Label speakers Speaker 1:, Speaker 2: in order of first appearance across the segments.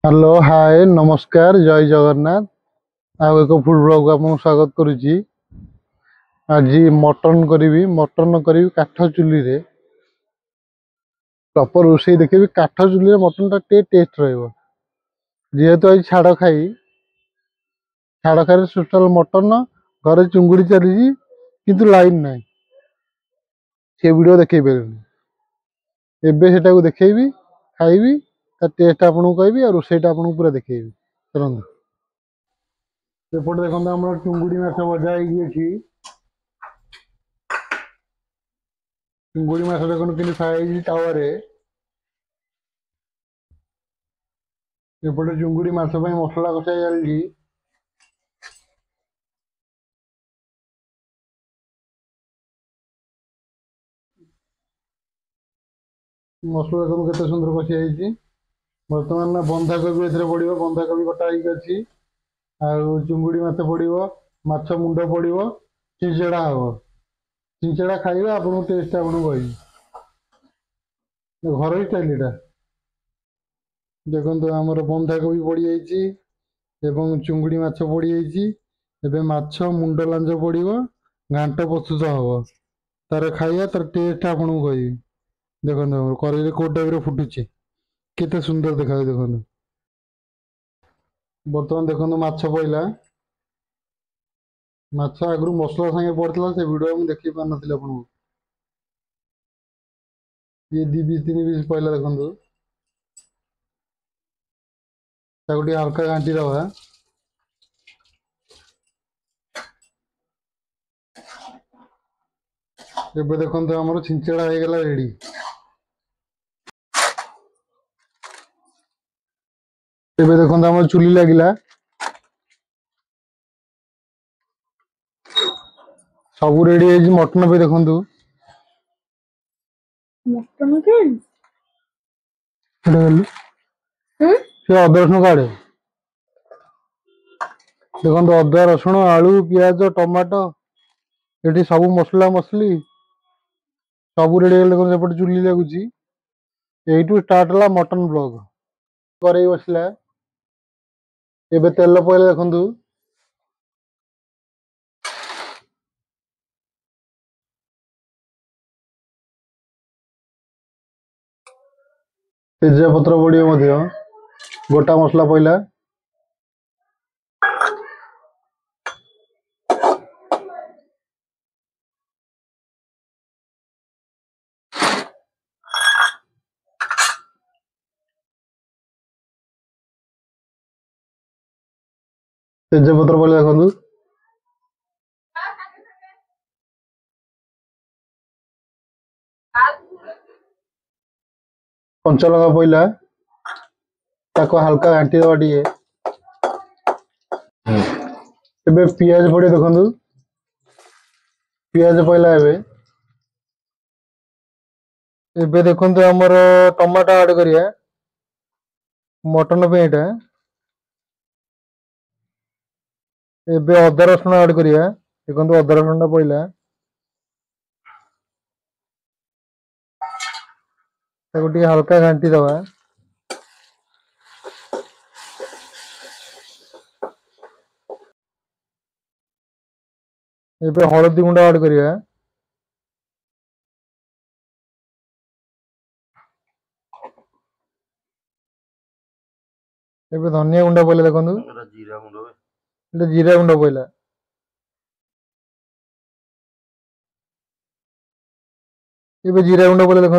Speaker 1: Hello hi नमस्कार जय जगन्नाथ। आउ एक फूड ब्लॉग आपको स्वागत करुच्ची। आज मटन करी काठ चुली रे प्रॉपर रोषे देखी काठ चुली मटन टा टेस्ट जेहेतु आज छाड़ खाई टोटाल मटन घरे चुंगुड़ी चली किंतु लाइन ना से वीडियो देखे एबे सेटा को देखेबी खाइबी टेस्ट आपको कहबी और रोषेटा आपको पूरा देखेबी। चलନ୍ତୁ सेपटे देखो आम चुंगुड़ी माछ भजा होगी। चुंगुड़ी माछ देखो कि फ्राए तावे एपटे चुंगुड़ी माछ मसला कषा चली। मसला देखो केते सुंदर कषि जाइए। बर्तमान बंधाकोबी ए पड़ो बंधाकोबी कटा अच्छी चुंगुड़ी माछ पड़ो माछ मुंड पड़ो चिंचड़ा हम चिंचड़ा खाइबा आपको टेस्ट आपको कह घर स्टाइल एटा देखो आमर बंधाकोबी पड़ जाइए चुंगुड़ी माछ पड़ जाइए माछ मुंड लांज पड़ो घांट प्रस्तुत हम तार खाइबा तार टेस्ट आपको कह देखो कड़े को टाइप फुटुचे केते सुंदर देखा देखो। बर्तमान देखो माछ पड़ा माछ आगु मसला सागे पड़ता से वीडियो मुझे देखी पार नी आपको ये दी पीस तीन पीस पहला देखो हल्का घाटी दबा एबे देखो आमर छिंचड़ा हो गला रेडी। एबे देखो आमर चुली लगिला सब रेडी है मटन पे देखो
Speaker 2: मटन के
Speaker 1: अदा रसुण काड़े देखो अदा रसुण आलू पियाज टमाटो ये सब मसला मसली सब रेडी देखो सेपटे चुली लगुच यू स्टार्ट है मटन ब्लॉग कड़े बसला एबे तेल पहले देखु तेजपत्र पड़ो गोटा मसला पहला तेजपत्र पहले देखु कंचा लंका पहला ताको हल्का घाटी दबा टे पियाज पड़े देखु पियाज पहला एबे देखो आमर टमाटो ऐड करिया मटन पे एटा एबे अदा रसुण ऐड करिया देखो अदा रसुण पहला हल्का घाटी दबा एबे हलदी गुंडा ऐड करिया एबे धनिया गुंडा पहले देखो जीरा गुंडा पहला एबे जीरा गुंडा पहले देखो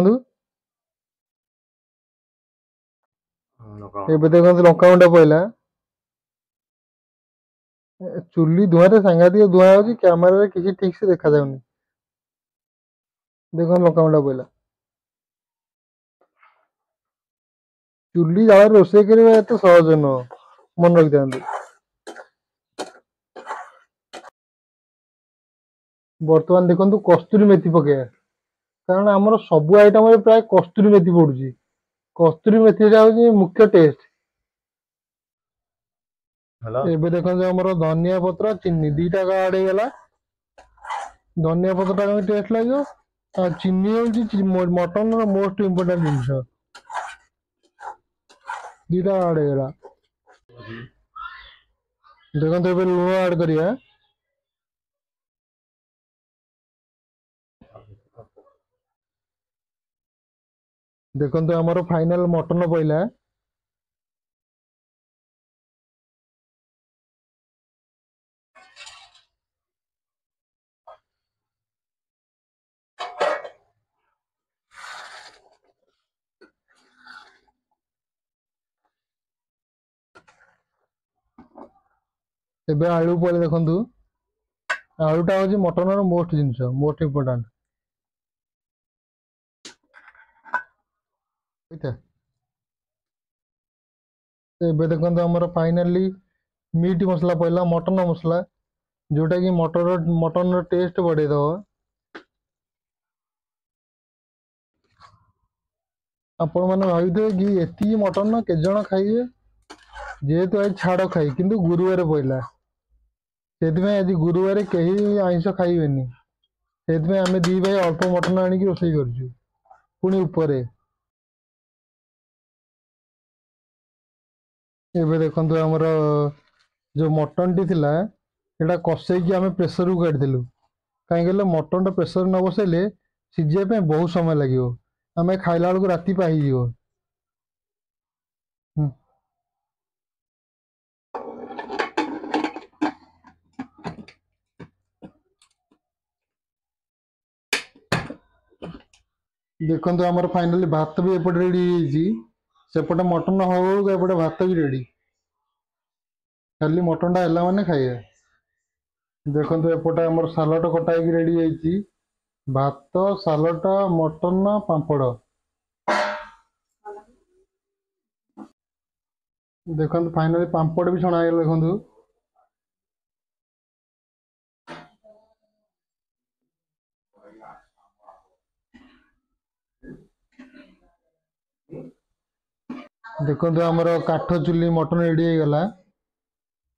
Speaker 1: एबे देखो लंका गुंडा पहला चुली धुआं सांघातिक धुआं हो कैमेरा किसी ठीक से देखा जाउनी देखो लंका गुंडा पहला चुली जाल रोषे करवा एत सहज नुह मन रखी था। बर्तमान देखो कस्तूरी मेथी पकड़ कारण आमर सब आइटम प्राय कस्तूरी मेथी पड़ुची कस्तूरी मेथी हूँ मुख्य टेस्ट। एबे देखो आमर धनिया पत्र चीनी दीटा ऐड होगा धनिया पत्र टेस्ट लगे चीनी हूँ मटन मोस्ट इम्पोर्टेंट जिनस दीटा आड हो देखो ए लुण आड करिया देखो आमर फाइनल मटन पइला एबे आलू पड़े देखु आलूटा हूँ मटन मोस्ट जिनस मोस्ट इम्पोर्टाट एबे देखो आमर फाइनाली मीट मसला पड़ला मटन मसला जोटा कि मटन टेस्ट बढ़े दब आपण मैंने भाई कि एति मटन के जन खाइए जेहेतु आज छाड़ खाई किंतु गुरुवार पड़ा से आज गुरुवार कहीं आइंस खाइबेनी से आम दी भाई अल्प मटन आणिक रोषे कर पुणी उपरे एबे देखंतु हमर जो मटन टी थिला एटा कसेकी आम प्रेसर को काटिलु कहीं मटन प्रेसर न बसैले सीझे पे बहुत समय लगे आम खाइला बेलू राति पाई देखो आमर फाइनाली भात भी एपटे रेडी सेपटे मटन हो एपटे भात भी रेडी खाली मटन टा है माने खाइए देखो एपटे आमर सालड कटा रेडी भात सालड मटन पापड़ देखो फाइनाली पापड़ भी छणा देखो देखो आमर काठ चुली मटन रेडी गला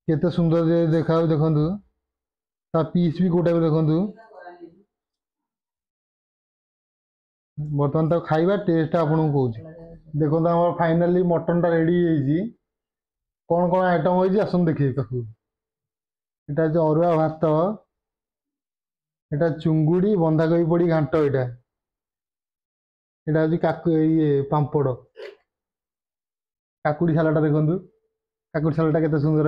Speaker 1: केते सुंदर देखा देखु ता पीस भी कोटा देखु बर्तमान तो खाइबा टेस्ट आपन को कहूँ देखो आमर फाइनाली मटन टा रेडी कौन कौन आइटम होइए आसन देखिए कहू एटा जो अरुआ भात एटा चुंगुड़ी बंधाकोबी पड़ी घांट एटा हूँ काकु ये पांपड़ काकुड़ी सालाटा देखु काकुड़ी सालाटा केते सुंदर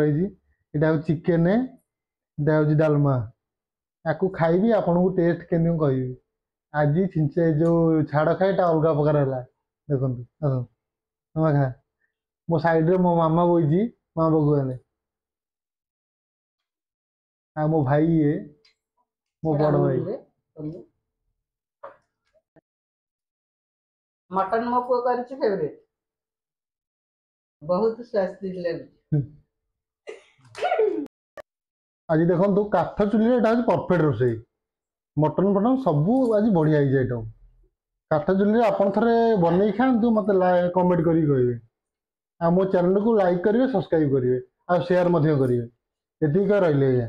Speaker 1: है चिकेन एटा हूँ डालमा याकू खाइबी आपन को टेस्ट केमती कहि आज छिंचे जो छाड़ खाए अलग प्रकार है देखो खा मो साइड रे मो मामा बही मामा बगुआने आ मो भाई ये मो बड़ भाई
Speaker 2: मटन मो पुओ कर फेवरेट बहुत स्वादिष्ट लगे
Speaker 1: आज देखो काठ चुली परफेक्ट रोषे मटन फटन सबू आज बढ़िया आइटम काठ चुली आप थे बन खातु मत कमेंट करें कहे आ मो चैनल को लाइक करेंगे सब्सक्राइब करेंगे आ शेयर करेंगे ये रही